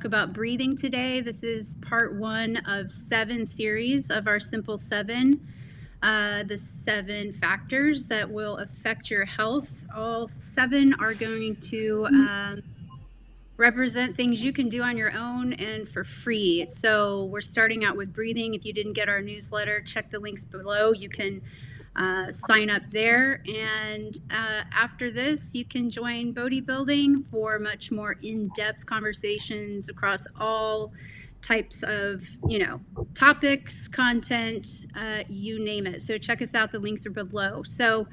about breathing today. This is part 1 of 7 series of our Simple 7. The 7 factors that will affect your health. All 7 are going to represent things you can do on your own and for free. So we're starting out with breathing. If you didn't get our newsletter, check the links below. You can sign up there, and after this you can join BodhiBuilding for much more in-depth conversations across all types of topics, content, you name it. So check us out, the links are below. So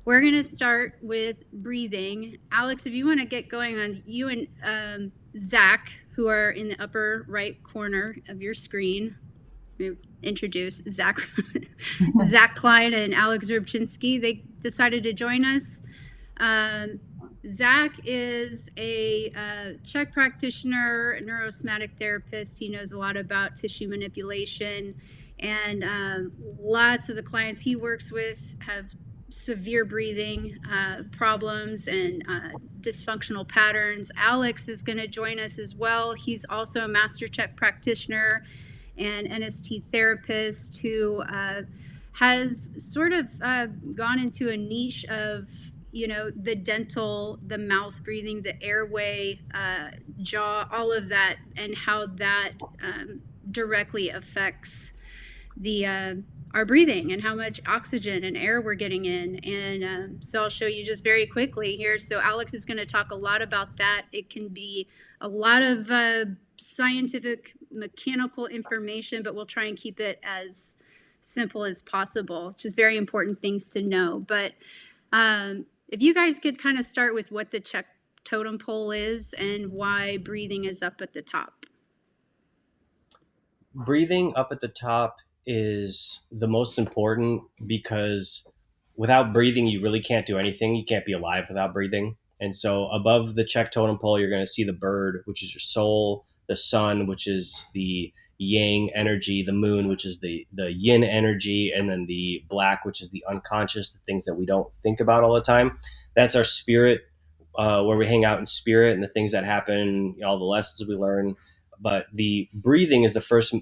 we're going to start with breathing. Alex, if you want to get going on, you and Zach, who are in the upper right corner of your screen, introduce Zach Klein and Alex Rubchinski. They decided to join us. Zach is a Czech practitioner, a neurosomatic therapist. He knows a lot about tissue manipulation, and lots of the clients he works with have severe breathing problems and dysfunctional patterns. Alex is going to join us as well. He's also a master Czech practitioner and NST therapist who has sort of gone into a niche of, the dental, the mouth breathing, the airway, jaw, all of that, and how that directly affects our breathing and how much oxygen and air we're getting in. And so I'll show you just very quickly here. So Alex is going to talk a lot about that. It can be a lot of scientific, mechanical information, but we'll try and keep it as simple as possible. Just very important things to know. But if you guys could kind of start with what the Czech totem pole is and why breathing is up at the top. Breathing up at the top is the most important because without breathing, you really can't do anything. You can't be alive without breathing. And so above the Czech totem pole, you're going to see the bird, which is your soul, the sun, which is the yang energy, the moon, which is the yin energy, and then the black, which is the unconscious, the things that we don't think about all the time. That's our spirit, where we hang out in spirit and the things that happen, all the lessons we learn. But the breathing is the first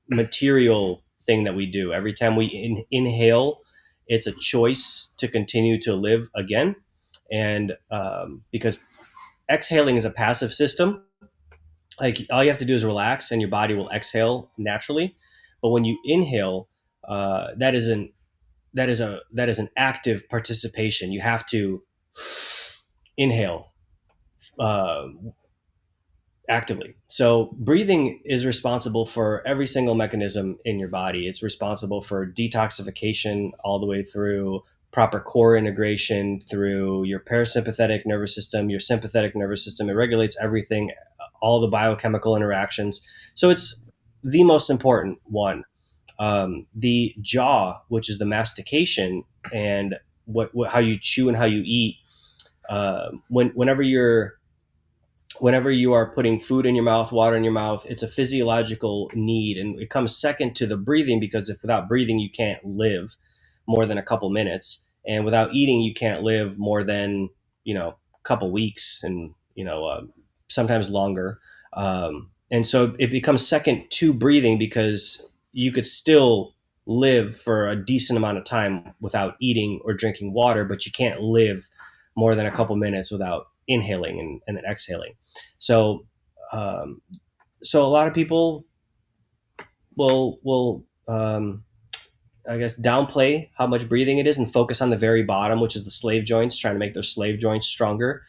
material thing that we do. Every time we inhale, it's a choice to continue to live again. And because exhaling is a passive system, like all you have to do is relax and your body will exhale naturally. But when you inhale, that is an active participation. You have to inhale actively. So breathing is responsible for every single mechanism in your body. It's responsible for detoxification all the way through proper core integration, through your parasympathetic nervous system, your sympathetic nervous system. It regulates everything, all the biochemical interactions. So it's the most important one. The jaw, which is the mastication and what how you chew and how you eat. Whenever you are putting food in your mouth, water in your mouth, it's a physiological need, and it comes second to the breathing, because if without breathing you can't live more than a couple minutes, and without eating you can't live more than a couple weeks, and sometimes longer. And so it becomes second to breathing, because you could still live for a decent amount of time without eating or drinking water, but you can't live more than a couple minutes without inhaling and then exhaling. So a lot of people will I guess downplay how much breathing it is and focus on the very bottom, which is the slave joints, trying to make their slave joints stronger.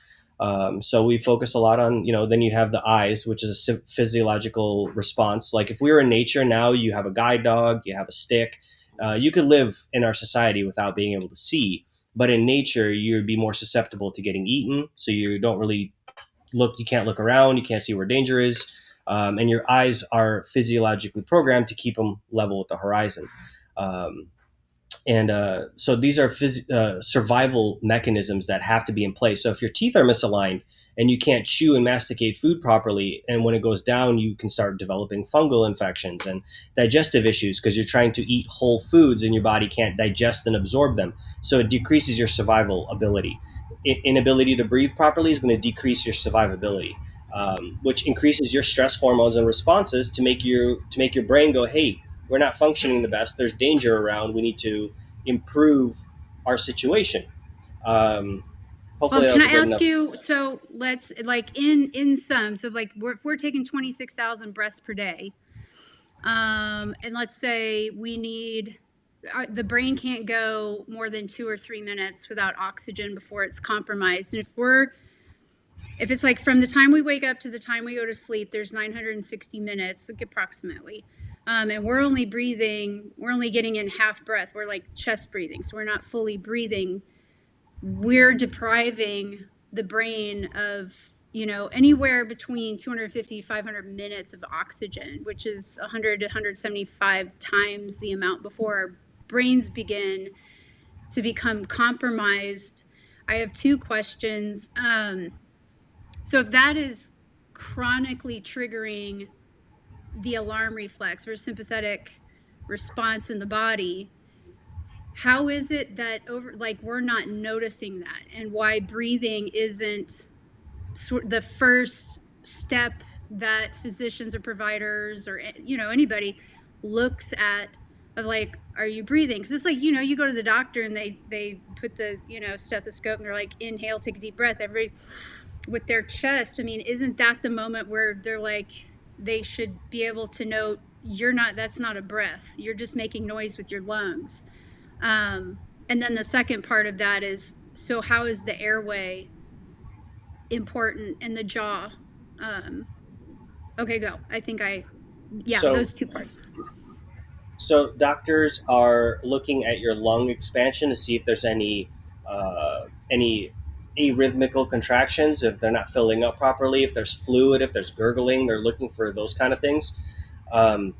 So we focus a lot on, then you have the eyes, which is a physiological response. Like if we were in nature now, you have a guide dog, you have a stick, you could live in our society without being able to see. But in nature, you'd be more susceptible to getting eaten. So you don't really you can't look around, you can't see where danger is. And your eyes are physiologically programmed to keep them level with the horizon. So these are survival mechanisms that have to be in place. So if your teeth are misaligned and you can't chew and masticate food properly, and when it goes down, you can start developing fungal infections and digestive issues because you're trying to eat whole foods and your body can't digest and absorb them. So it decreases your survival ability. Inability to breathe properly is going to decrease your survivability. which increases your stress hormones and responses to make your brain go, hey, we're not functioning the best. There's danger around. We need to improve our situation. Um, Well, Hopefully that can was I a good ask enough. you? So let's like in sum. So like if we're taking 26,000 breaths per day, and let's say we need the brain can't go more than 2 or 3 minutes without oxygen before it's compromised. And if it's like from the time we wake up to the time we go to sleep, there's 960 minutes, like approximately. And we're only getting in half breath. We're like chest breathing, so we're not fully breathing. We're depriving the brain of, anywhere between 250 to 500 minutes of oxygen, which is 100 to 175 times the amount before our brains begin to become compromised. I have two questions. So if that is chronically triggering the alarm reflex or sympathetic response in the body, how is it that we're not noticing that, and why breathing isn't the first step that physicians or providers or anybody looks at, of like, are you breathing? Because it's like, you go to the doctor and they put the stethoscope and they're like, inhale, take a deep breath. Everybody's with their chest. I mean, isn't that the moment where they're like, they should be able to note, that's not a breath, you're just making noise with your lungs. And then the second part of that is, so how is the airway important in the jaw? Okay, go. So Those two parts. So doctors are looking at your lung expansion to see if there's any arrhythmical contractions, if they're not filling up properly, if there's fluid, if there's gurgling. They're looking for those kind of things. Um,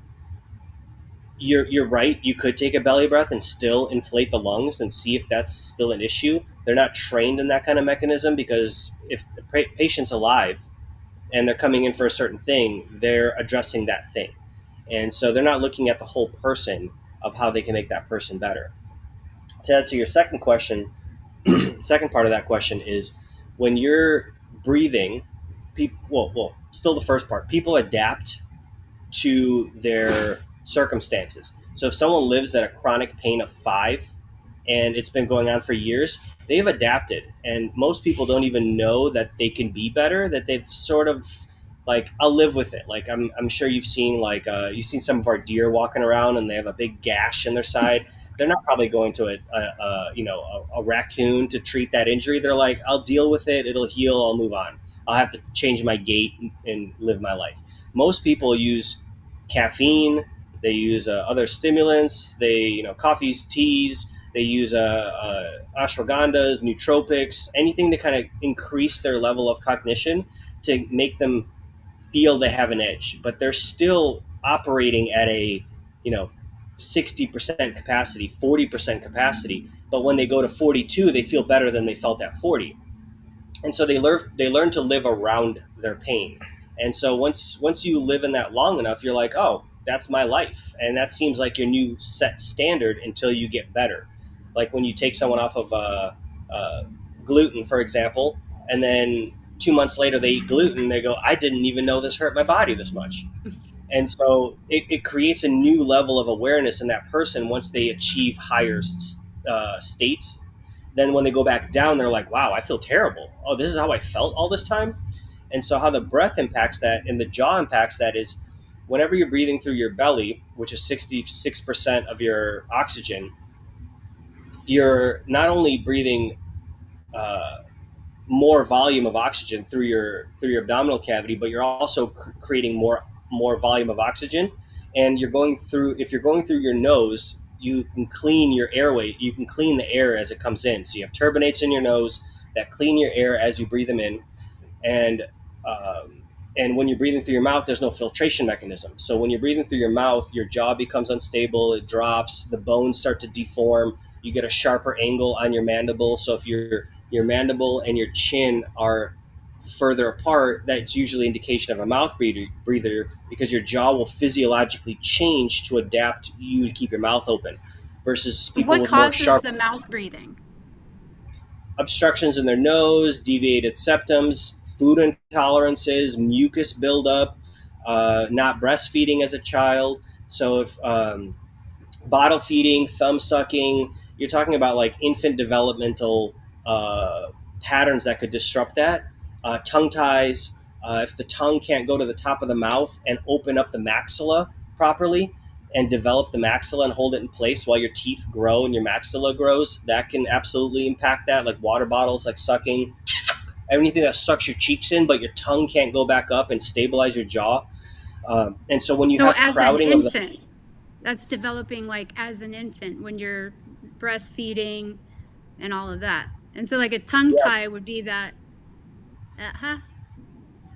you're right. You could take a belly breath and still inflate the lungs and see if that's still an issue. They're not trained in that kind of mechanism, because if the patient's alive and they're coming in for a certain thing, they're addressing that thing. And so they're not looking at the whole person of how they can make that person better. To answer your second question, second part of that question is, when you're breathing, still the first part, people adapt to their circumstances. So if someone lives at a chronic pain of 5 and it's been going on for years, they've adapted. And most people don't even know that they can be better, that they've sort of like, I'll live with it. Like I'm sure you've seen you've seen some of our deer walking around and they have a big gash in their side. They're not probably going to a raccoon to treat that injury. They're like, I'll deal with it. It'll heal. I'll move on. I'll have to change my gait and live my life. Most people use caffeine. They use other stimulants. Coffees, teas. They use ashwagandhas, nootropics, anything to kind of increase their level of cognition to make them feel they have an edge. But they're still operating at a, 60% capacity, 40% capacity. But when they go to 42, they feel better than they felt at 40. And so they learn to live around their pain. And so once you live in that long enough, you're like, oh, that's my life, and that seems like your new set standard until you get better. Like when you take someone off of gluten, for example, and then 2 months later they eat gluten, they go, I didn't even know this hurt my body this much. And so it creates a new level of awareness in that person once they achieve higher states. Then when they go back down, they're like, wow, I feel terrible. Oh, this is how I felt all this time. And so how the breath impacts that and the jaw impacts that is, whenever you're breathing through your belly, which is 66% of your oxygen, you're not only breathing uh, more volume of oxygen through your abdominal cavity, but you're also creating more volume of oxygen. And if you're going through your nose, you can clean your airway. You can clean the air as it comes in. So you have turbinates in your nose that clean your air as you breathe them in, and um, and when you're breathing through your mouth, there's no filtration mechanism. So when you're breathing through your mouth, your jaw becomes unstable, it drops, the bones start to deform, you get a sharper angle on your mandible. So if your mandible and your chin are further apart, that's usually indication of a mouth breather, because your jaw will physiologically change to adapt you to keep your mouth open, versus people What with more causes sharp. the mouth breathing? obstructions in their nose, deviated septums, food intolerances, mucus buildup, not breastfeeding as a child. So if bottle feeding, thumb sucking, you're talking about like infant developmental uh, patterns that could disrupt that. Tongue ties, if the tongue can't go to the top of the mouth and open up the maxilla properly and develop the maxilla and hold it in place while your teeth grow and your maxilla grows, that can absolutely impact that. Like water bottles, like sucking, anything that sucks your cheeks in, but your tongue can't go back up and stabilize your jaw. And so when you So have as an crowding of the infant, that's developing like as an infant when you're breastfeeding and all of that. And so like a tongue yeah, tie would be that, huh?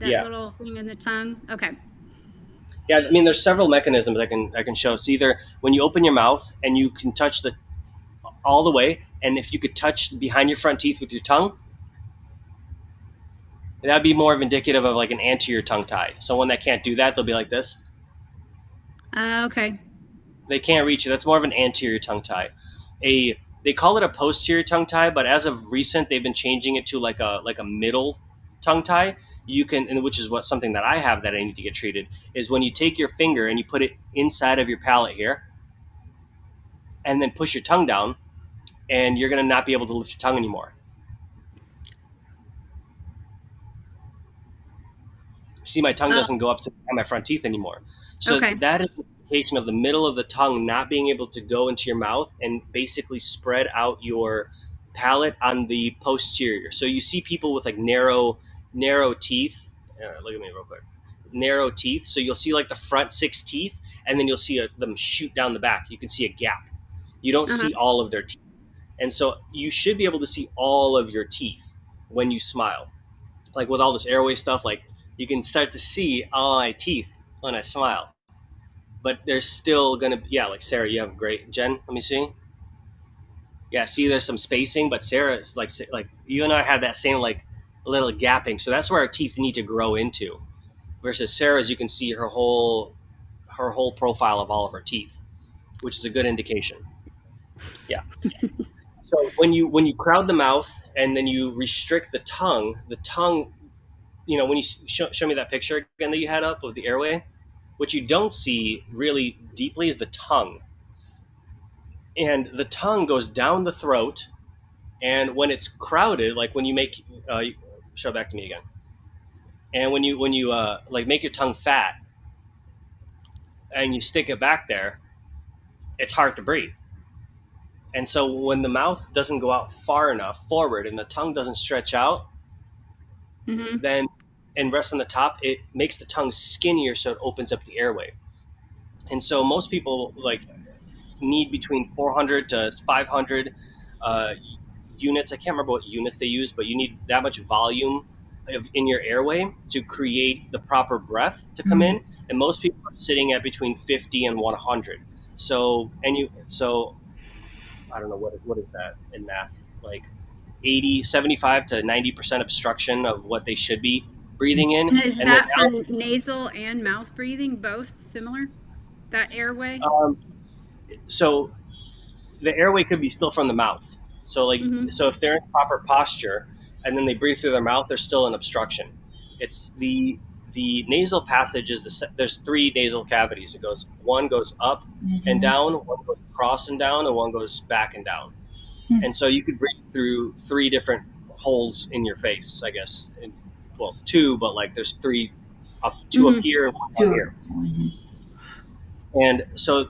That yeah. little thing in the tongue. Okay. Yeah, I mean, there's several mechanisms I can show. It's either when you open your mouth and you can touch the all the way, and if you could touch behind your front teeth with your tongue, that'd be more of indicative of like an anterior tongue tie. Someone that can't do that, they'll be like this. Okay. They can't reach it. That's more of an anterior tongue tie. A They call it a posterior tongue tie, but as of recent, they've been changing it to like a middle tongue tie. You can, and which is what something that I have that I need to get treated is when you take your finger and you put it inside of your palate here, and then push your tongue down, and you're going to not be able to lift your tongue anymore. See, my tongue Oh, doesn't go up to my front teeth anymore. So okay. that is an indication of the middle of the tongue not being able to go into your mouth and basically spread out your palate on the posterior. So you see people with like narrow teeth. Look at me real quick. Narrow teeth. So you'll see like the front six teeth, and then you'll see them shoot down the back. You can see a gap. You don't Uh-huh. see all of their teeth. And so you should be able to see all of your teeth when you smile. Like with all this airway stuff, like you can start to see all my teeth when I smile. But there's still gonna be, yeah, like Sarah, you have great. Jen, let me see. Yeah, see, there's some spacing, but Sarah's like you and I have that same like little gapping. So that's where our teeth need to grow into. Versus Sarah's, you can see her whole profile of all of her teeth, which is a good indication. Yeah. So when you crowd the mouth and then you restrict the tongue, when you show me that picture again that you had up of the airway, what you don't see really deeply is the tongue. And the tongue goes down the throat, and when it's crowded, like when you make, show back to me again, and when you like make your tongue fat and you stick it back there, it's hard to breathe. And so when the mouth doesn't go out far enough forward and the tongue doesn't stretch out, Mm-hmm. then and rest on the top, it makes the tongue skinnier, so it opens up the airway. And so most people like need between 400 to 500 uh, units. I can't remember what units they use, but you need that much volume in your airway to create the proper breath to come in. And most people are sitting at between 50 and 100. So I don't know what is that in math, like 80, 75 to 90% obstruction of what they should be breathing in. And is And then that for nasal and mouth breathing, both similar? That airway? so the airway could be still from the mouth. So Mm-hmm. so if they're in proper posture and then they breathe through their mouth, there's still an obstruction. It's the nasal passage is there's three nasal cavities. One goes up and down, one goes across and down, and one goes back and down. And so you could breathe through three different holes in your face, I guess. Well, two, but like there's three, two up Mm-hmm. here and one up here. And so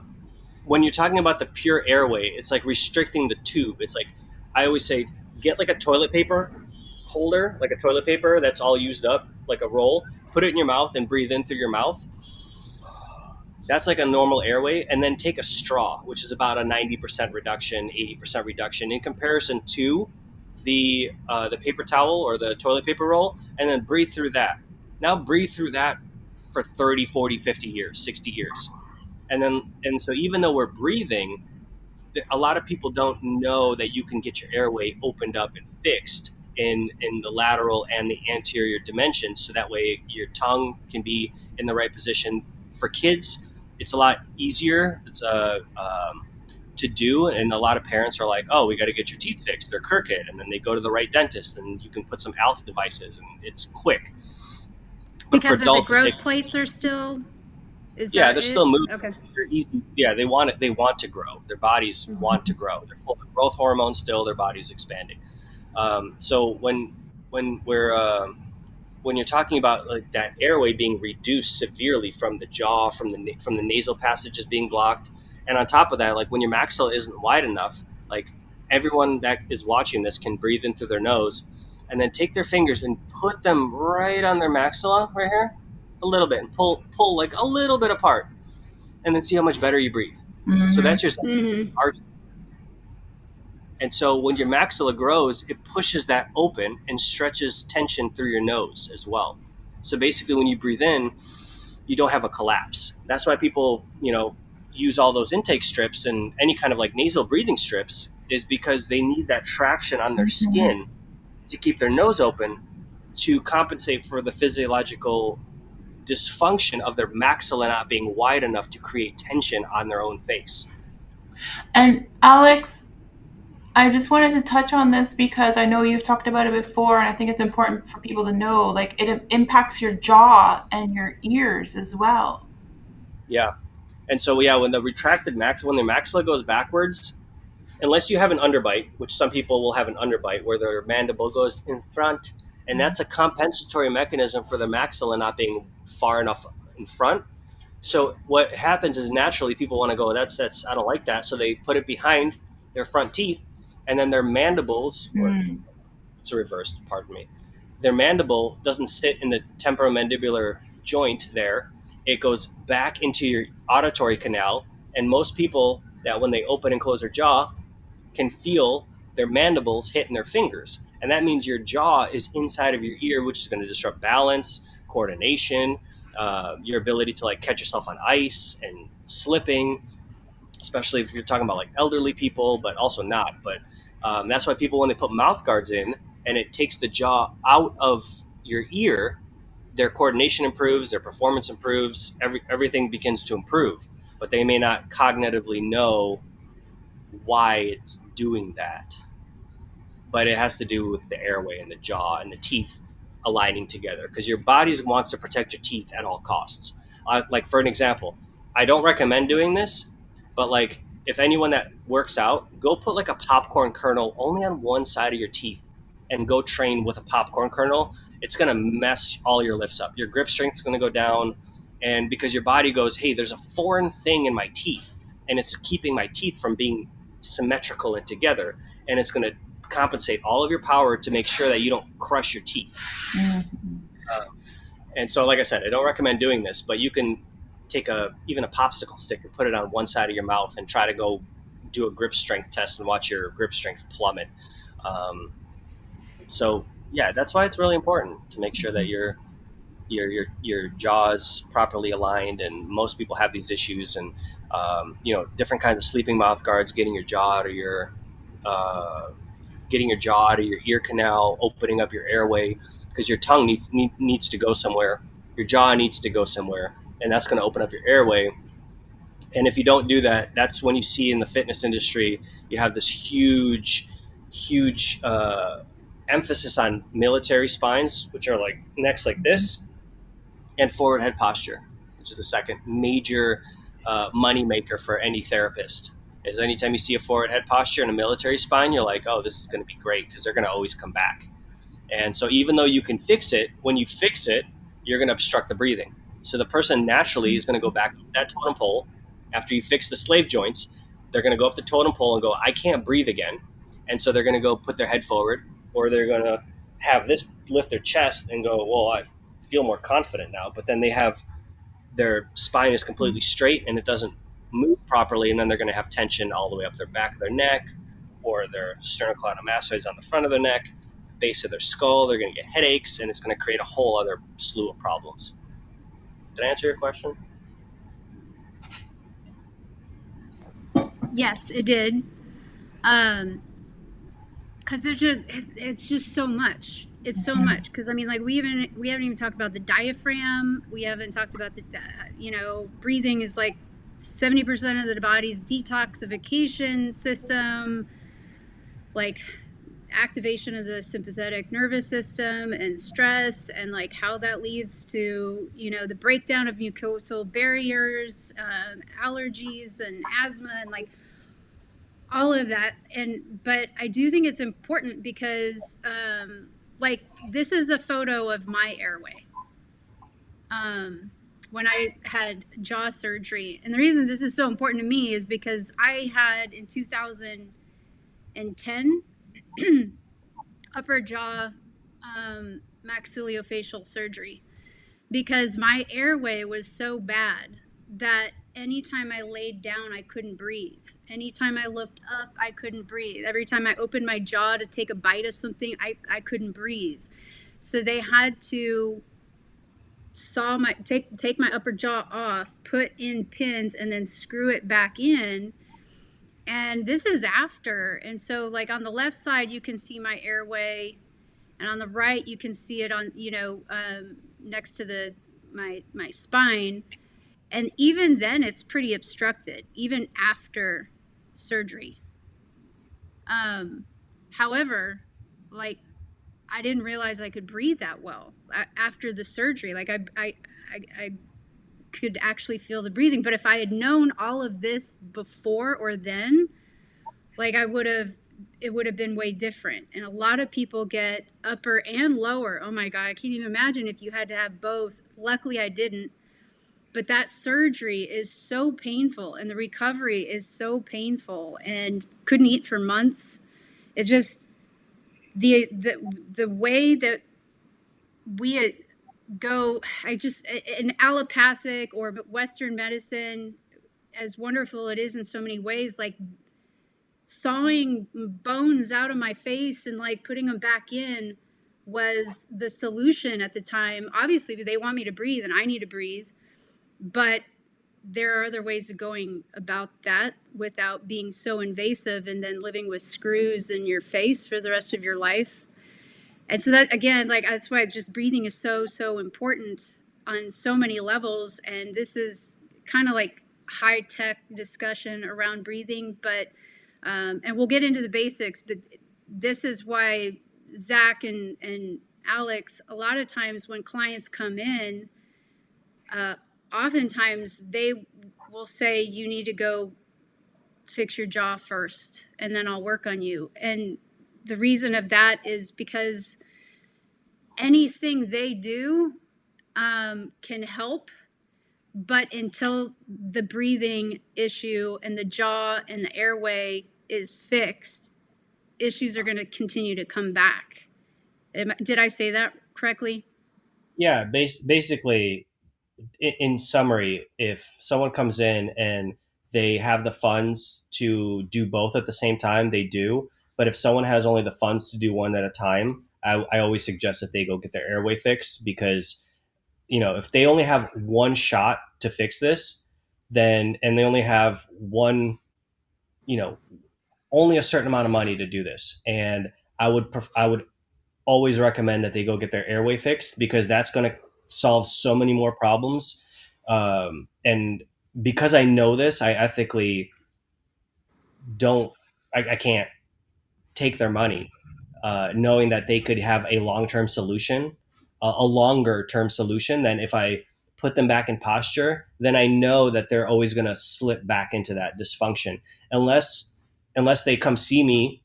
when you're talking about the pure airway, it's like restricting the tube. It's like I always say, get like a toilet paper holder, like a toilet paper that's all used up, like a roll. Put it in your mouth and breathe in through your mouth. That's like a normal airway. And then take a straw, which is about a 90% reduction, 80% reduction in comparison to the paper towel or the toilet paper roll, and then breathe through that. Now breathe through that for 30, 40, 50 years, 60 years. And so even though we're breathing, a lot of people don't know that you can get your airway opened up and fixed in the lateral and the anterior dimensions, so that way your tongue can be in the right position. For kids, it's a lot easier. It's to do, and a lot of parents are like, oh, we got to get your teeth fixed, they're crooked, and then they go to the right dentist and you can put some ALF devices and it's quick. But for Because of the adults it growth takes, plates are still, is yeah, that they're it? still moving, Okay. they're easy, yeah, they want to grow, their bodies want to grow, they're full of growth hormones still, their body's expanding. So when we're when you're talking about like that airway being reduced severely from the jaw, from the nasal passages being blocked, and on top of that, like when your maxilla isn't wide enough, like everyone that is watching this can breathe in through their nose, and then take their fingers and put them right on their maxilla right here, a little bit, and pull like a little bit apart, and then see how much better you breathe. So Mm-hmm. that's your art. And so when your maxilla grows, it pushes that open and stretches tension through your nose as well. So basically, when you breathe in, you don't have a collapse. That's why people, use all those intake strips and any kind of like nasal breathing strips, is because they need that traction on their skin to keep their nose open to compensate for the physiological dysfunction of their maxilla not being wide enough to create tension on their own face. And Alex, I just wanted to touch on this because I know you've talked about it before, and I think it's important for people to know, like, it impacts your jaw and your ears as well. Yeah. And so, yeah, when the maxilla goes backwards, unless you have an underbite, which some people will have an underbite where their mandible goes in front, and that's a compensatory mechanism for the maxilla not being far enough in front. So what happens is naturally people want to go, that's I don't like that, so they put it behind their front teeth, and then their mandibles, or it's reversed, pardon me, their mandible doesn't sit in the temporomandibular joint there. It goes back into your auditory canal, and most people that when they open and close their jaw can feel their mandibles hitting their fingers. And that means your jaw is inside of your ear, which is going to disrupt balance, coordination, your ability to like catch yourself on ice and slipping, especially if you're talking about like elderly people, but also not. But that's why people, when they put mouth guards in and it takes the jaw out of your ear, their coordination improves, their performance improves, everything begins to improve. But they may not cognitively know why it's doing that. But it has to do with the airway and the jaw and the teeth aligning together, because your body wants to protect your teeth at all costs. Like for an example, I don't recommend doing this, but like if anyone that works out, go put like a popcorn kernel only on one side of your teeth and go train with a popcorn kernel. It's going to mess all your lifts up. Your grip strength's going to go down, and because your body goes, hey, there's a foreign thing in my teeth and it's keeping my teeth from being symmetrical and together, and it's going to compensate all of your power to make sure that you don't crush your teeth. And so, like I said, I don't recommend doing this, but you can take even a popsicle stick and put it on one side of your mouth and try to go do a grip strength test and watch your grip strength plummet. So yeah, that's why it's really important to make sure that your jaw's properly aligned, and most people have these issues, and different kinds of sleeping mouth guards, getting your jaw to your ear canal, opening up your airway, because your tongue needs to go somewhere, your jaw needs to go somewhere, and that's going to open up your airway. And if you don't do that, that's when you see in the fitness industry, you have this huge emphasis on military spines, which are like necks like this, and forward head posture, which is the second major money maker for any therapist. Is anytime you see a forward head posture and a military spine, you're like, oh, this is going to be great, because they're going to always come back. And so even though you can fix it, when you fix it, you're going to obstruct the breathing. So the person naturally is going to go back to that totem pole. After you fix the slave joints, they're going to go up the totem pole and go, I can't breathe again. And so they're going to go put their head forward, or they're going to have this lift their chest and go, well, I feel more confident now. But then they have their spine is completely straight and it doesn't move properly, and then they're going to have tension all the way up their back of their neck, or their sternocleidomastoids on the front of their neck, base of their skull. They're going to get headaches, and it's going to create a whole other slew of problems. Did I answer your question? Yes, it did. Because it's just so much. It's so much. Because I mean, like we haven't even talked about the diaphragm. We haven't talked about the breathing is like 70% of the body's detoxification system, like activation of the sympathetic nervous system and stress, and like how that leads to, the breakdown of mucosal barriers, allergies and asthma, and like all of that. But I do think it's important because like this is a photo of my airway when I had jaw surgery. And the reason this is so important to me is because I had in 2010 upper jaw maxillofacial surgery, because my airway was so bad that anytime I laid down, I couldn't breathe. Anytime I looked up, I couldn't breathe. Every time I opened my jaw to take a bite of something, I couldn't breathe. So they had to take my upper jaw off, put in pins, and then screw it back in. And this is after. And so like on the left side, you can see my airway, and on the right, you can see it on, next to my spine. And even then it's pretty obstructed, even after surgery. However, like I didn't realize I could breathe that well after the surgery. Like I could actually feel the breathing. But if I had known all of this before or then, like it would have been way different. And a lot of people get upper and lower. Oh my God, I can't even imagine if you had to have both. Luckily I didn't. But that surgery is so painful, and the recovery is so painful, and couldn't eat for months. It's just the way that we go, in allopathic or Western medicine, as wonderful it is in so many ways, like sawing bones out of my face and like putting them back in was the solution at the time. Obviously they want me to breathe and I need to breathe, but there are other ways of going about that without being so invasive and then living with screws in your face for the rest of your life. And so that, again, like that's why just breathing is so, so important on so many levels. And this is kind of like high tech discussion around breathing, but and we'll get into the basics, but this is why Zach and Alex, a lot of times when clients come in, oftentimes they will say, you need to go fix your jaw first, and then I'll work on you. And the reason of that is because anything they do can help, but until the breathing issue and the jaw and the airway is fixed, issues are going to continue to come back. Did I say that correctly? Yeah, basically, in summary, if someone comes in and they have the funds to do both at the same time, they do. But if someone has only the funds to do one at a time, I always suggest that they go get their airway fixed, because if they only have one shot to fix this, then and they only have one, only a certain amount of money to do this, and I would always recommend that they go get their airway fixed, because that's going to solve so many more problems. And because I know this, I ethically I can't take their money, knowing that they could have a long-term solution, a longer-term solution than if I put them back in posture. Then I know that they're always going to slip back into that dysfunction, unless they come see me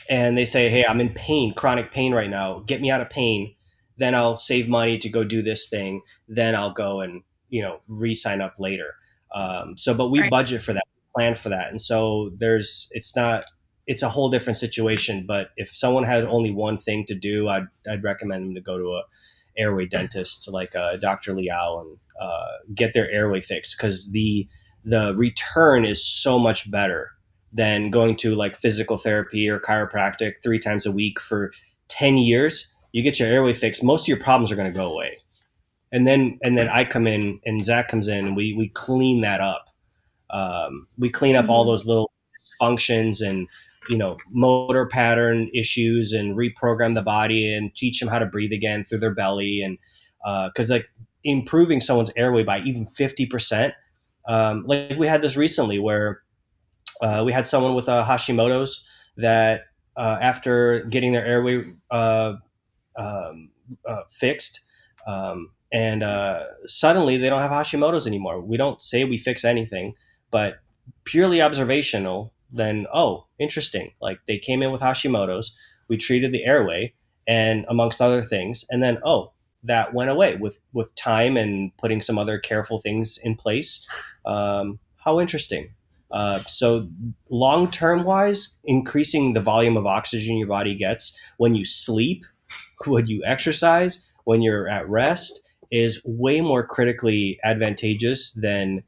and they say, hey, I'm in pain, chronic pain right now, get me out of pain. Then I'll save money to go do this thing. Then I'll go and, re-sign up later. But we budget for that, plan for that. And so it's a whole different situation. But if someone had only one thing to do, I'd recommend them to go to a airway dentist like Dr. Liao and get their airway fixed, because the return is so much better than going to like physical therapy or chiropractic 3 times a week for 10 years. You get your airway fixed, most of your problems are going to go away. And then I come in and Zach comes in and we clean that up. We clean up all those little dysfunctions and, motor pattern issues, and reprogram the body and teach them how to breathe again through their belly. And because like improving someone's airway by even 50%, Like we had this recently where we had someone with Hashimoto's that after getting their airway fixed, and suddenly they don't have Hashimoto's anymore. We don't say we fix anything, but purely observational, then, oh, interesting. Like they came in with Hashimoto's, we treated the airway, and amongst other things, and then, oh, that went away with time and putting some other careful things in place. How interesting. So long term wise, increasing the volume of oxygen your body gets when you sleep, when you exercise, when you're at rest, is way more critically advantageous than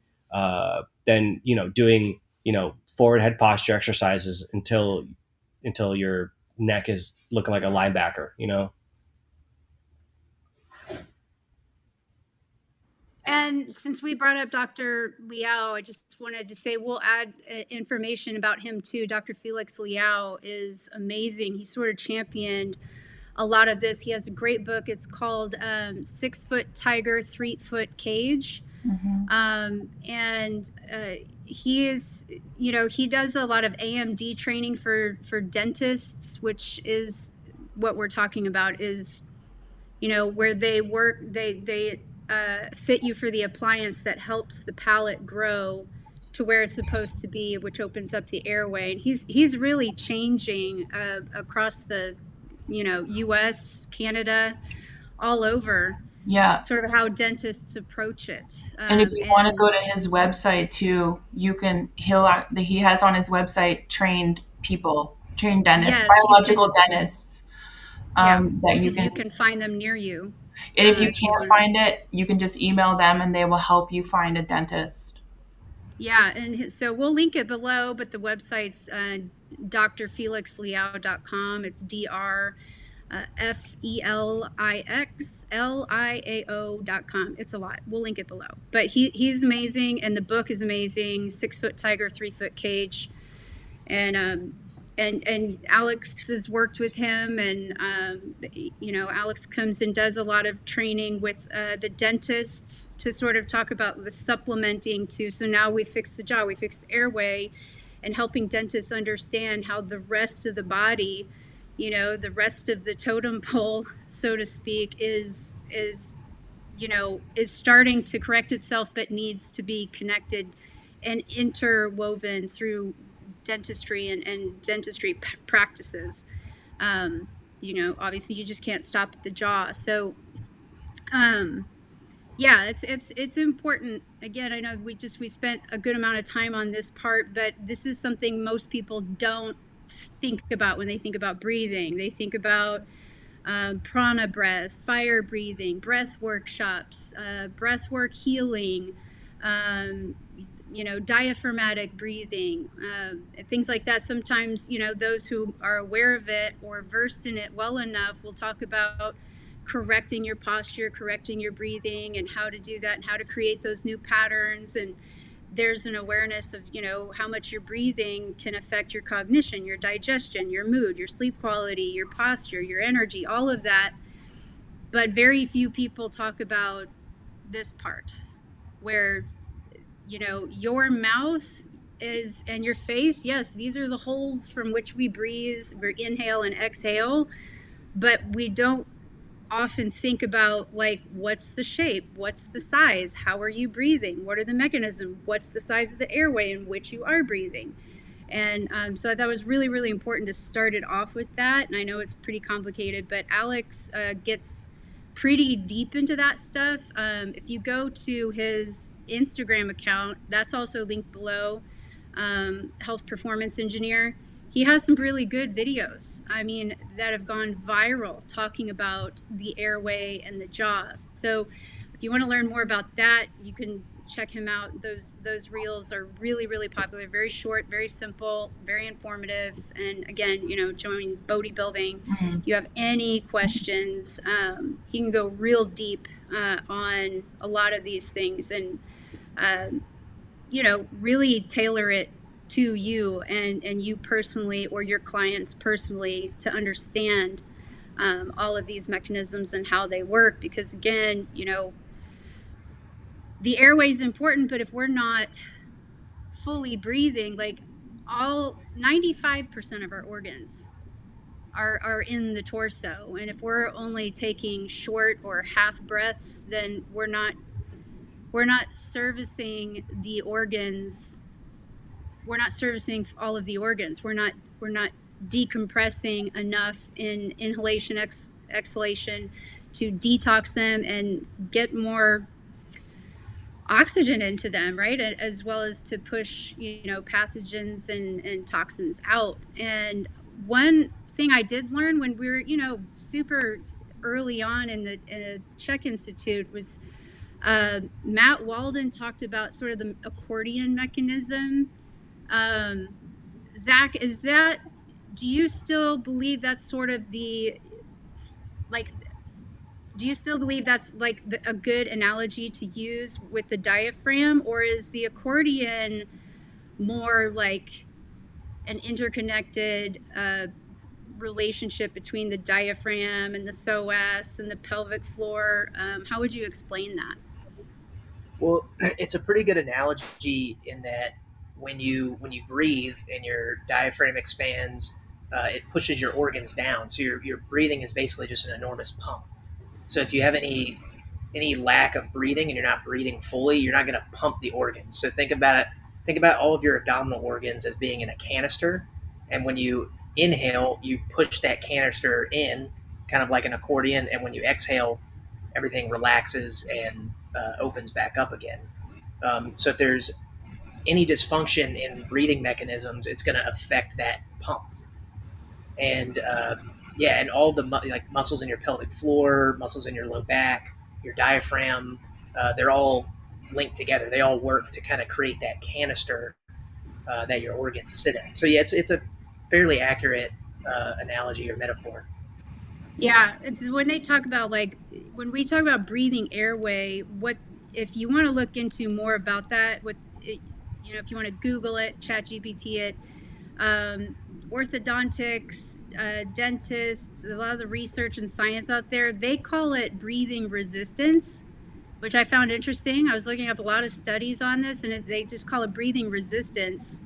doing forward head posture exercises until your neck is looking like a linebacker. And since we brought up Dr. Liao, I just wanted to say we'll add information about him too. Dr. Felix Liao is amazing. He sort of championed a lot of this. He has a great book. It's called 6 Foot Tiger, 3 Foot Cage. And he is, he does a lot of AMD training for dentists, which is what we're talking about, is, where they work, they fit you for the appliance that helps the palate grow to where it's supposed to be, which opens up the airway. And he's really changing across the, US, Canada, all over. Yeah. Sort of how dentists approach it. And if you want to go to his website too, he has on his website trained dentists, Yes, biological dentists. That you can find them near you. And if you can't find it, you can just email them and they will help you find a dentist. Yeah, and so we'll link it below, but the website's drfelixliao.com. It's DrFelixliao.com. It's a lot. We'll link it below. But he's amazing, and the book is amazing. 6 Foot Tiger, 3 Foot Cage, and Alex has worked with him, and Alex comes and does a lot of training with the dentists to sort of talk about the supplementing too. So now we fixed the jaw, we fixed the airway, and helping dentists understand how the rest of the body, the rest of the totem pole, so to speak, is starting to correct itself, but needs to be connected and interwoven through dentistry and dentistry practices. Obviously you just can't stop at the jaw. So it's important. Again, I know we spent a good amount of time on this part, but this is something most people don't think about when they think about breathing. They think about prana breath, fire breathing, breath workshops, breath work healing, diaphragmatic breathing, things like that. Sometimes, those who are aware of it or versed in it well enough will talk about correcting your posture, correcting your breathing, and how to do that and how to create those new patterns. And there's an awareness of, how much your breathing can affect your cognition, your digestion, your mood, your sleep quality, your posture, your energy, all of that. But very few people talk about this part where, your mouth and your face, yes, these are the holes from which we breathe, we inhale and exhale, but we don't often think about, like, what's the shape, what's the size, how are you breathing, what are the mechanisms, what's the size of the airway in which you are breathing. And so I thought it was really, really important to start it off with that. And I know it's pretty complicated, but Alex gets pretty deep into that stuff. If you go to his Instagram account, that's also linked below, Health Performance Engineer. He has some really good videos, that have gone viral, talking about the airway and the jaws. So if you want to learn more about that, you can check him out. Those reels are really, really popular, very short, very simple, very informative. And again, join BodhiBuilding. Mm-hmm. If you have any questions, he can go real deep on a lot of these things, and really tailor it to you and you personally, or your clients personally, to understand all of these mechanisms and how they work. Because again, the airway is important, but if we're not fully breathing, like all 95% of our organs are in the torso, and if we're only taking short or half breaths, then we're not servicing the organs. We're not servicing all of the organs. We're not decompressing enough in inhalation, exhalation to detox them and get more oxygen into them, right? As well as to push, pathogens and toxins out. And one thing I did learn when we were, super early on in the Czech Institute was Matt Walden talked about sort of the accordion mechanism. Zach, do you still believe that's sort of do you still believe that's like a good analogy to use with the diaphragm, or is the accordion more like an interconnected relationship between the diaphragm and the psoas and the pelvic floor? How would you explain that? Well, it's a pretty good analogy in that when you breathe and your diaphragm expands, it pushes your organs down. So your breathing is basically just an enormous pump. So if you have any lack of breathing and you're not breathing fully, you're not going to pump the organs. So think about it. Think about all of your abdominal organs as being in a canister, and when you inhale, you push that canister in, kind of like an accordion, and when you exhale, everything relaxes and opens back up again. So if there's any dysfunction in breathing mechanisms, it's going to affect that pump. And yeah, and all the like muscles in your pelvic floor, muscles in your low back, your diaphragm, they're all linked together. They all work to kind of create that canister that your organs sit in. So yeah, it's a fairly accurate analogy or metaphor. Yeah, it's when they talk about when we talk about breathing airway, what if you want to look into more about that, if you want to Google it, chat GPT it, orthodontics, dentists, a lot of the research and science out there, they call it breathing resistance, which I found interesting. I was looking up a lot of studies on this, and they just call it breathing resistance.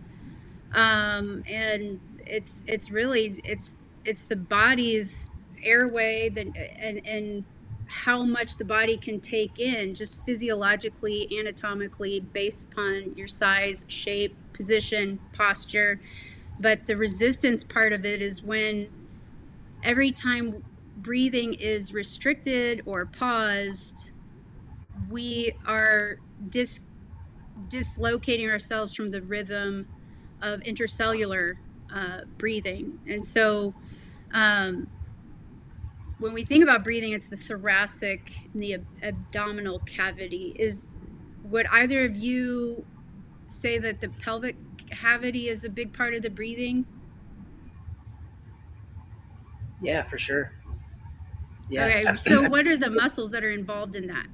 And it's really it's the body's airway and how much the body can take in just physiologically, anatomically, based upon your size, shape, position, posture. But the resistance part of it is when every time breathing is restricted or paused, we are dislocating ourselves from the rhythm of intercellular breathing. And so when we think about breathing, it's the thoracic and the abdominal cavity. Would either of you say that the pelvic cavity is a big part of the breathing? Yeah, for sure. Yeah. Okay, so what are the muscles that are involved in that?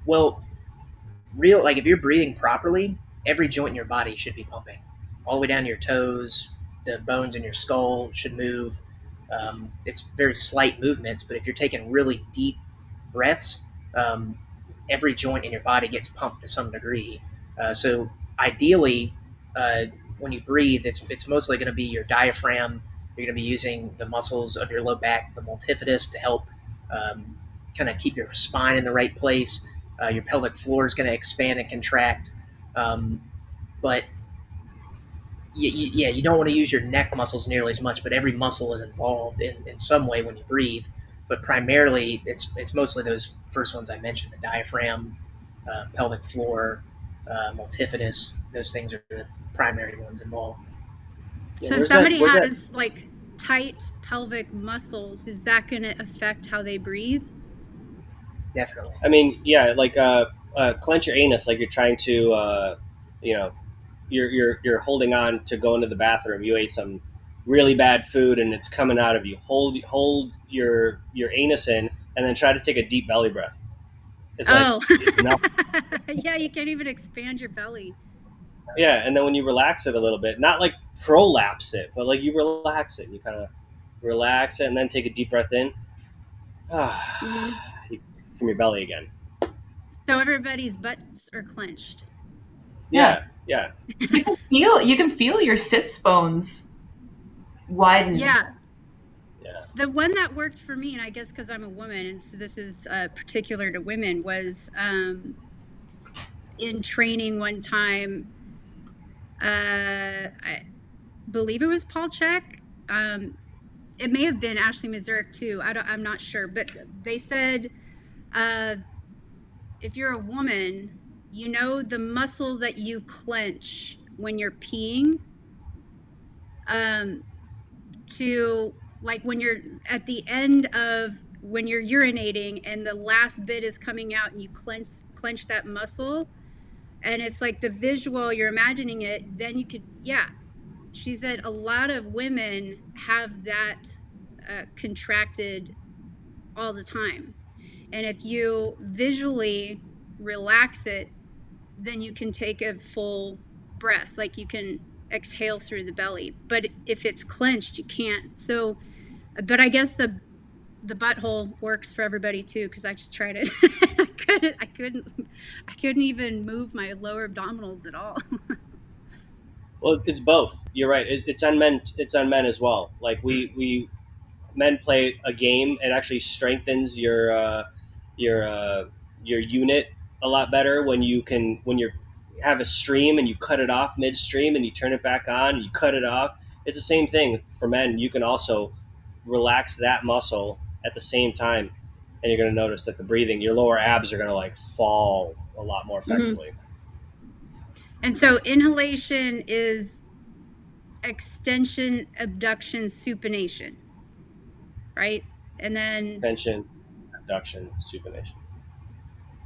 Well, like if you're breathing properly, every joint in your body should be pumping, all the way down to your toes. The bones in your skull should move. It's very slight movements, but if you're taking really deep breaths, every joint in your body gets pumped to some degree. So ideally, when you breathe, it's mostly going to be your diaphragm. You're going to be using the muscles of your low back, the multifidus, to help kind of keep your spine in the right place. Your pelvic floor is going to expand and contract. But you don't want to use your neck muscles nearly as much, but every muscle is involved in some way when you breathe. But primarily, it's mostly those first ones I mentioned: the diaphragm, pelvic floor, multifidus. Those things are the primary ones involved. So if somebody has like tight pelvic muscles, is that going to affect how they breathe? Definitely. I mean, yeah, like clench your anus, like you're trying to, you're holding on to go into the bathroom. You ate some really bad food and it's coming out of you. Hold your anus in and then try to take a deep belly breath. It's like, it's nothing. Yeah, you can't even expand your belly. Yeah, and then when you relax it a little bit, not like prolapse it, but like you relax it. You kind of relax it and then take a deep breath in from your belly again. So everybody's butts are clenched. Yeah. You can feel your sits bones widen. Yeah. Yeah. The one that worked for me, and I guess because I'm a woman, and so this is particular to women, was in training one time. I believe it was Paul Chek. It may have been Ashley Mazurek too. I'm not sure, but they said if you're a woman, you know the muscle that you clench when you're peeing, to like when you're at the end of when you're urinating and the last bit is coming out and you clench that muscle, and it's like the visual, you're imagining it, then you could, yeah. She said a lot of women have that contracted all the time. And if you visually relax it, then you can take a full breath, like you can exhale through the belly. But if it's clenched, you can't. So, but I guess the butthole works for everybody too, because I just tried it. I couldn't even move my lower abdominals at all. Well, it's both. You're right. It's on men. It's on men as well. Like we men play a game. It actually strengthens your unit a lot better when you have a stream and you cut it off midstream and you turn it back on and you cut it off. It's the same thing for men. You can also relax that muscle at the same time, and you're going to notice that the breathing, your lower abs are going to like fall a lot more effectively. Mm-hmm. And so inhalation is extension, abduction, supination, right? And then extension, abduction, supination.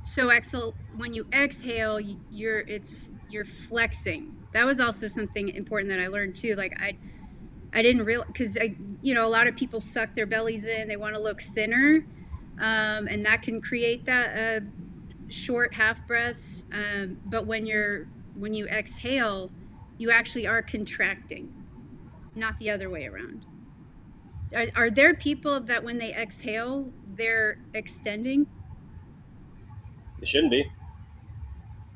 So when you exhale, you're flexing. That was also something important that I learned too. Like I didn't realize, because a lot of people suck their bellies in. They want to look thinner, and that can create that short half breaths. But when you exhale, you actually are contracting, not the other way around. Are there people that when they exhale, they're extending? It shouldn't be.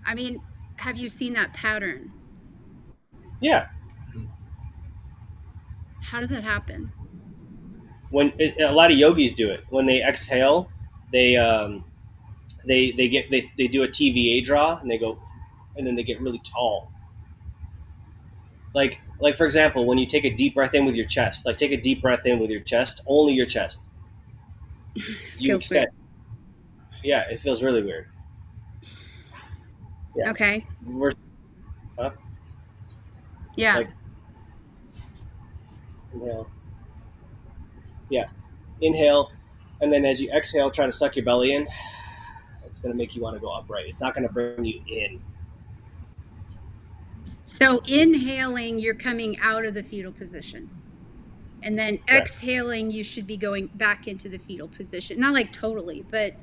I mean, have you seen that pattern? Yeah. How does that happen? A lot of yogis do it. When they exhale, they do a TVA draw and they go, and then they get really tall. Like for example, when you take a deep breath in with your chest, like take a deep breath in with your chest, only your chest. You extend. Weird. Yeah, it feels really weird. Yeah. Okay. Huh? Yeah. Like, inhale. Yeah. Inhale, and then as you exhale, try to suck your belly in. It's going to make you want to go upright. It's not going to bring you in. So inhaling, you're coming out of the fetal position. And then exhaling, you should be going back into the fetal position. Not like totally, but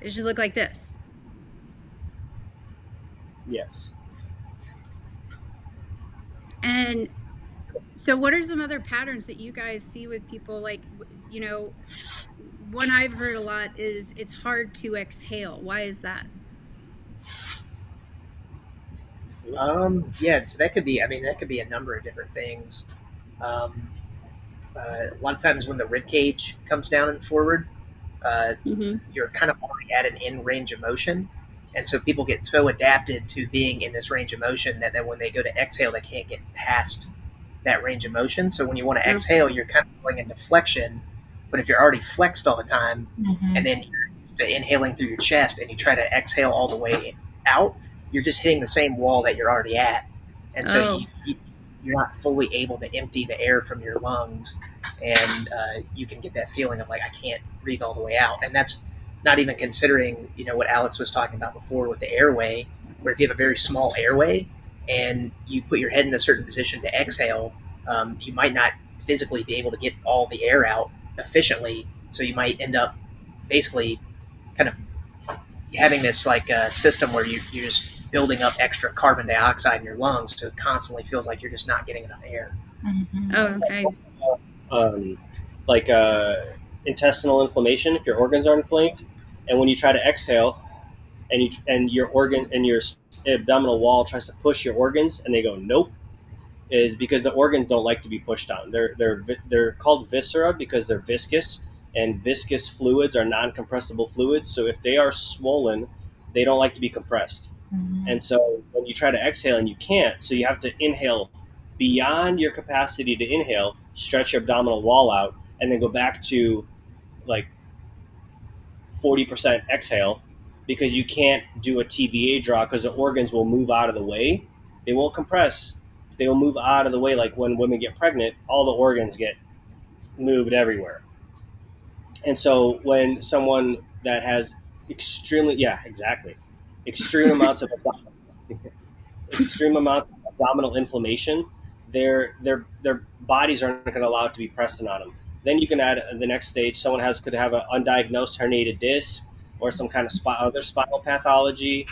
it should look like this. Yes. And so what are some other patterns that you guys see with people? Like, one I've heard a lot is it's hard to exhale. Why is that? Yeah, so that could be a number of different things. A lot of times when the rib cage comes down and forward, you're kind of already at an in range of motion. And so people get so adapted to being in this range of motion that when they go to exhale, they can't get past that range of motion. So when you want to exhale, you're kind of going into flexion. But if you're already flexed all the time, and then you're inhaling through your chest and you try to exhale all the way out, you're just hitting the same wall that you're already at. And so you're not fully able to empty the air from your lungs. And you can get that feeling of like, I can't breathe all the way out. And that's not even considering, what Alex was talking about before with the airway, where if you have a very small airway and you put your head in a certain position to exhale, you might not physically be able to get all the air out efficiently. So you might end up basically kind of having this like system where you're just building up extra carbon dioxide in your lungs, so it constantly feels like you're just not getting enough air. Oh, okay. Like intestinal inflammation, if your organs are inflamed, And when you try to exhale, and your organ and your abdominal wall tries to push your organs, and they go nope, is because the organs don't like to be pushed down. They're called viscera because they're viscous, and viscous fluids are non-compressible fluids. So if they are swollen, they don't like to be compressed. Mm-hmm. And so when you try to exhale and you can't, so you have to inhale beyond your capacity to inhale, stretch your abdominal wall out, and then go back to like 40% exhale, because you can't do a TVA draw because the organs will move out of the way. They won't compress. They will move out of the way. Like when women get pregnant, all the organs get moved everywhere. And so when someone that has extreme amounts of extreme amount of abdominal inflammation, their bodies aren't going to allow it to be pressing on them. Then you can add the next stage. Someone could have an undiagnosed herniated disc or some kind of other spinal pathology.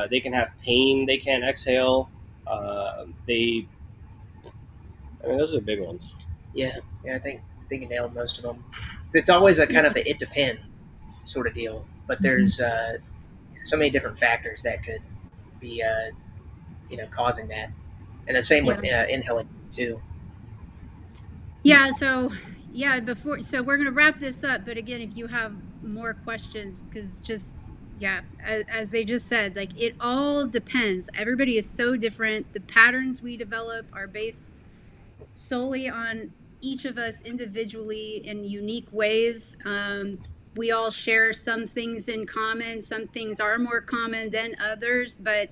They can have pain. They can't exhale. Those are the big ones. Yeah, I think you nailed most of them. So it's always a kind of a it depends sort of deal, but there's so many different factors that could be causing that, and the same with inhaling too. Yeah. So we're gonna wrap this up. But again, if you have more questions, because as they just said, like it all depends. Everybody is so different. The patterns we develop are based solely on each of us individually in unique ways. We all share some things in common. Some things are more common than others, but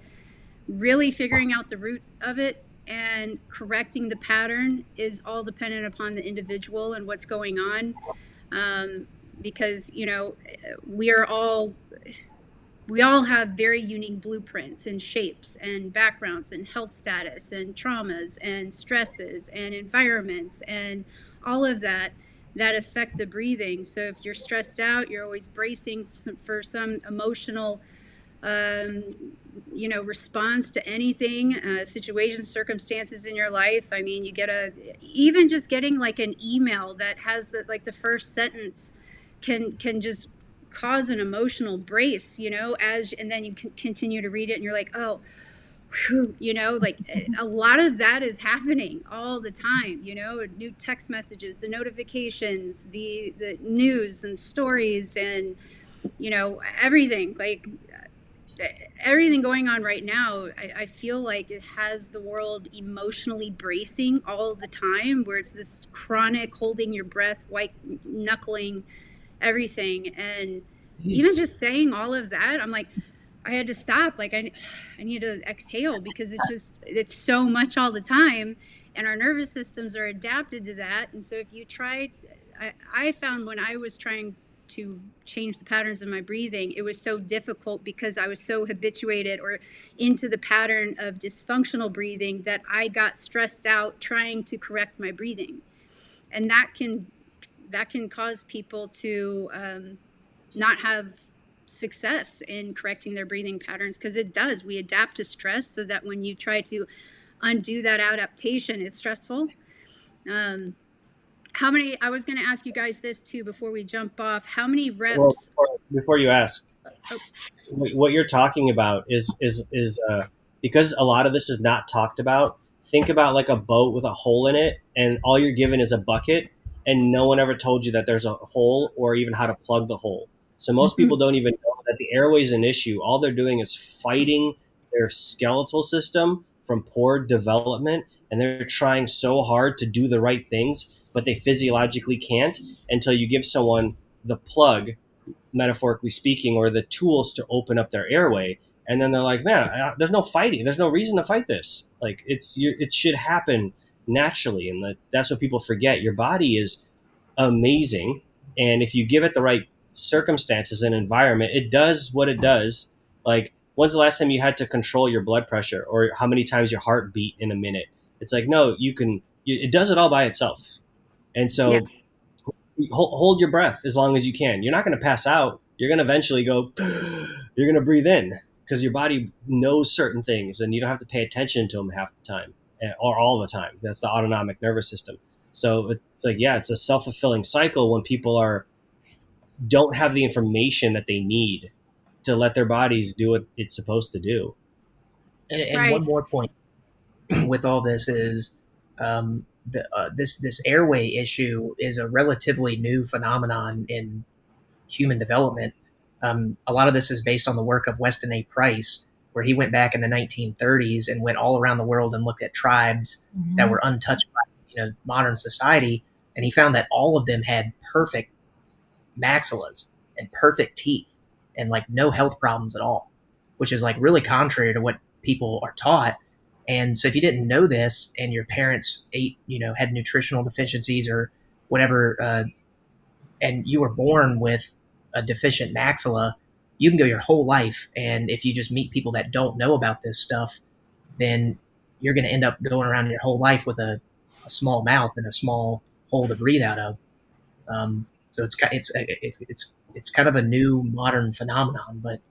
really figuring out the root of it and correcting the pattern is all dependent upon the individual and what's going on. Because, we all have very unique blueprints and shapes and backgrounds and health status and traumas and stresses and environments and all of that affect the breathing. So if you're stressed out, you're always bracing for some emotional response to anything, situations, circumstances in your life. I mean, you even just getting like an email that has the first sentence can just cause an emotional brace, and then you can continue to read it and you're like, oh, whew, like a lot of that is happening all the time, new text messages, the notifications, the news and stories, and everything, like everything going on right now. I feel like it has the world emotionally bracing all the time, where it's this chronic holding your breath, white knuckling everything. And even just saying all of that, I'm like, I had to stop. Like I need to exhale, because it's so much all the time, and our nervous systems are adapted to that. And so if you tried, I found when I was trying to change the patterns of my breathing, it was so difficult because I was so habituated or into the pattern of dysfunctional breathing that I got stressed out trying to correct my breathing. And that can cause people to not have success in correcting their breathing patterns, because it does. We adapt to stress, so that when you try to undo that adaptation, it's stressful. I was going to ask you guys this too before we jump off. How many reps? Well, before you ask, what you're talking about is because a lot of this is not talked about. Think about like a boat with a hole in it, and all you're given is a bucket, and no one ever told you that there's a hole or even how to plug the hole. So most people don't even know that the airway is an issue. All they're doing is fighting their skeletal system from poor development, and they're trying so hard to do the right things, but they physiologically can't until you give someone the plug, metaphorically speaking, or the tools to open up their airway. And then they're like, man, there's no fighting. There's no reason to fight this. Like it should happen naturally. And that's what people forget. Your body is amazing. And if you give it the right circumstances and environment, it does what it does. Like, when's the last time you had to control your blood pressure, or how many times your heart beat in a minute? It's like, no, it does it all by itself. And so hold your breath as long as you can. You're not going to pass out. You're going to eventually go, you're going to breathe in, because your body knows certain things, and you don't have to pay attention to them half the time or all the time. That's the autonomic nervous system. So it's like, it's a self-fulfilling cycle when people are don't have the information that they need to let their bodies do what it's supposed to do. And Right. one more point with all this is this airway issue is a relatively new phenomenon in human development. A lot of this is based on the work of Weston A. Price, where he went back in the 1930s and went all around the world and looked at tribes that were untouched by modern society, and he found that all of them had perfect maxillas and perfect teeth and like no health problems at all, which is like really contrary to what people are taught. And so if you didn't know this and your parents had nutritional deficiencies or whatever, and you were born with a deficient maxilla, you can go your whole life. And if you just meet people that don't know about this stuff, then you're going to end up going around your whole life with a small mouth and a small hole to breathe out of. So it's kind of a new modern phenomenon, but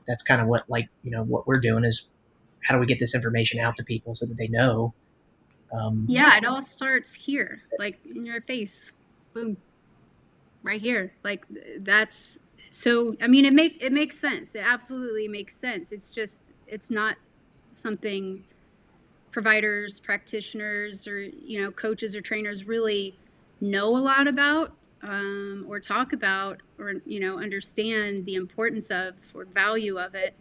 that's kind of what what we're doing is how do we get this information out to people so that they know? Yeah, it all starts here, like in your face, boom, right here. Like that's so. I mean, it makes sense. It absolutely makes sense. It's not something providers, practitioners, or coaches or trainers really know a lot about, or talk about, or understand the importance of or value of it,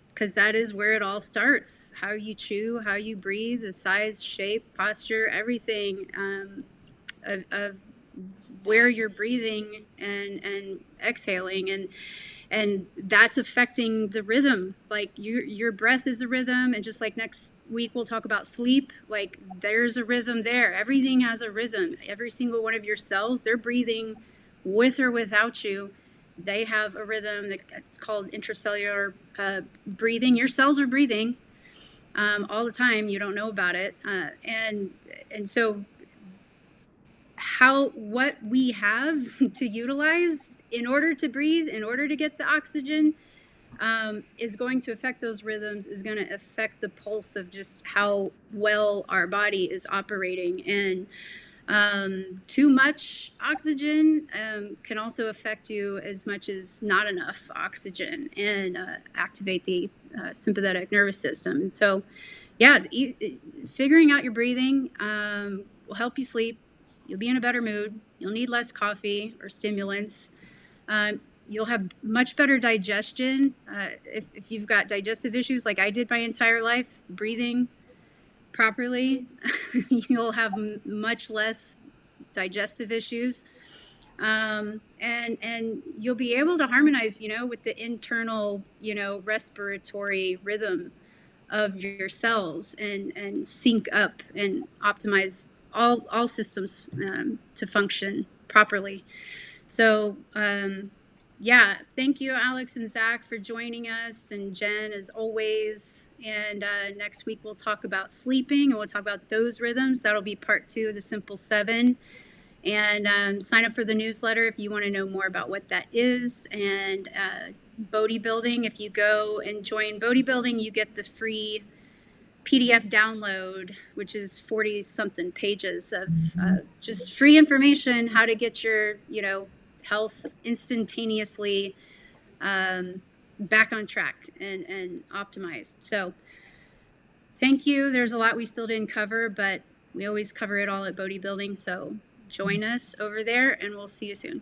because that is where it all starts. How you chew, how you breathe, the size, shape, posture, everything of where you're breathing and exhaling, and that's affecting the rhythm. Like your breath is a rhythm, and just like next week we'll talk about sleep, like there's a rhythm there. Everything has a rhythm. Every single one of your cells, they're breathing with or without you. They have a rhythm that's called intracellular breathing. Your cells are breathing all the time. You don't know about it, and so what we have to utilize in order to breathe, in order to get the oxygen, is going to affect those rhythms, is going to affect the pulse of just how well our body is operating. And too much oxygen can also affect you as much as not enough oxygen, and activate the sympathetic nervous system. And so, yeah, figuring out your breathing will help you sleep. You'll be in a better mood. You'll need less coffee or stimulants. You'll have much better digestion. If you've got digestive issues like I did my entire life, breathing properly, you'll have much less digestive issues. And you'll be able to harmonize, with the internal, respiratory rhythm of your cells, and sync up and optimize all systems to function properly. So, yeah, thank you, Alex and Zach, for joining us, and Jen, as always. And next week we'll talk about sleeping, and we'll talk about those rhythms. That'll be part 2 of the Simple 7. And sign up for the newsletter if you want to know more about what that is. And BodhiBuilding, if you go and join BodhiBuilding, you get the free PDF download, which is 40-something pages of just free information, how to get your, health instantaneously back on track and optimized. So thank you. There's a lot we still didn't cover, but we always cover it all at BodhiBuilding. So join us over there, and we'll see you soon.